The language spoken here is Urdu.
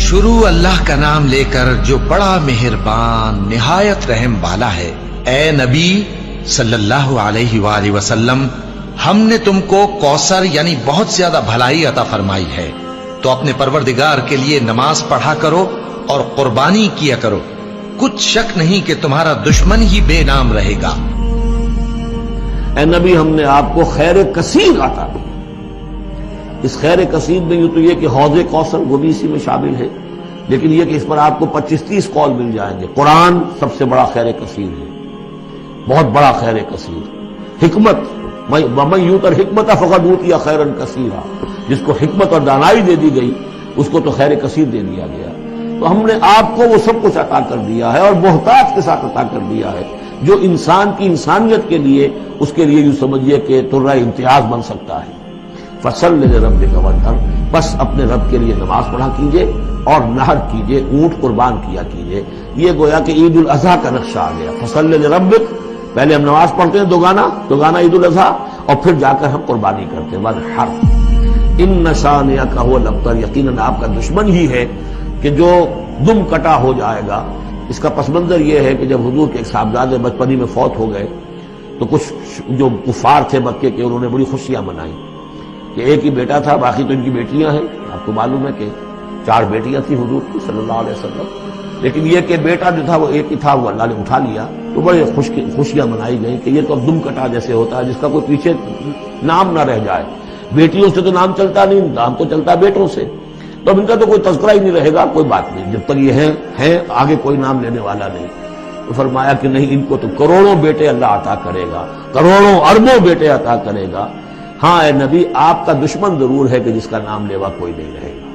شروع اللہ کا نام لے کر جو بڑا مہربان نہایت رحم والا ہے۔ اے نبی صلی اللہ علیہ وآلہ وسلم، ہم نے تم کو کوثر یعنی بہت زیادہ بھلائی عطا فرمائی ہے، تو اپنے پروردگار کے لیے نماز پڑھا کرو اور قربانی کیا کرو، کچھ شک نہیں کہ تمہارا دشمن ہی بے نام رہے گا۔ اے نبی، ہم نے آپ کو خیر کثیر عطا کی۔ اس خیر کثیر میں یوں تو یہ کہ حوض کوثر وہ بھی اسی میں شامل ہے، لیکن یہ کہ اس پر آپ کو 25-30 قول مل جائیں گے۔ قرآن سب سے بڑا خیر کثیر ہے، بہت بڑا خیر کثیر۔ حکمت، وَمَن یُؤْتَ الْحِکْمَةَ فَقَدْ أُوتِیَ خَیْرًا کثیرا، جس کو حکمت اور دانائی دے دی گئی اس کو تو خیر کثیر دے دیا گیا۔ تو ہم نے آپ کو وہ سب کچھ عطا کر دیا ہے اور محتاج کے ساتھ عطا کر دیا ہے، جو انسان کی انسانیت کے لیے اس کے لیے یوں سمجھیے کہ ترہ امتیاز بن سکتا ہے۔ فَصَلِّ لِرَبِّكَ وَانْحَرْ، بس اپنے رب کے لیے نماز پڑھا کیجئے اور نحر کیجئے، اونٹ قربان کیا کیجئے۔ یہ گویا کہ عید الاضحیٰ کا نقشہ آ گیا۔ فَصَلِّ لِرَبِّكَ، پہلے ہم نماز پڑھتے ہیں دوگانا عید الاضحیٰ، اور پھر جا کر ہم قربانی کرتے ہیں۔ وَانْحَرْ إِنَّ شَانِئَكَ هُوَ الْأَبْتَرُ، یقیناً آپ کا دشمن ہی ہے کہ جو دم کٹا ہو جائے گا۔ اس کا پس منظر یہ ہے کہ جب حضور کے ایک صاحبزادے بچپنی میں فوت ہو گئے تو کچھ جو کفار تھے مکے کے، انہوں نے بڑی خوشیاں منائی کہ ایک ہی بیٹا تھا، باقی تو ان کی بیٹیاں ہیں۔ آپ کو معلوم ہے کہ 4 بیٹیاں تھیں حضور کی صلی اللہ علیہ وسلم، لیکن یہ کہ بیٹا جو تھا وہ ایک ہی تھا، وہ اللہ نے اٹھا لیا، تو بڑے خوشیاں منائی گئی کہ یہ تو اب دم کٹا جیسے ہوتا ہے، جس کا کوئی پیچھے نام نہ رہ جائے۔ بیٹیوں سے تو نام چلتا نہیں، نام تو چلتا بیٹوں سے، تو اب ان کا تو کوئی تذکرہ ہی نہیں رہے گا۔ کوئی بات نہیں، جب تک یہ ہیں آگے کوئی نام لینے والا نہیں۔ تو فرمایا کہ نہیں، ان کو تو کروڑوں بیٹے اللہ عطا کرے گا، کروڑوں اربوں بیٹے عطا کرے گا۔ ہاں اے نبی، آپ کا دشمن ضرور ہے کہ جس کا نام لیوا کوئی نہیں رہے گا۔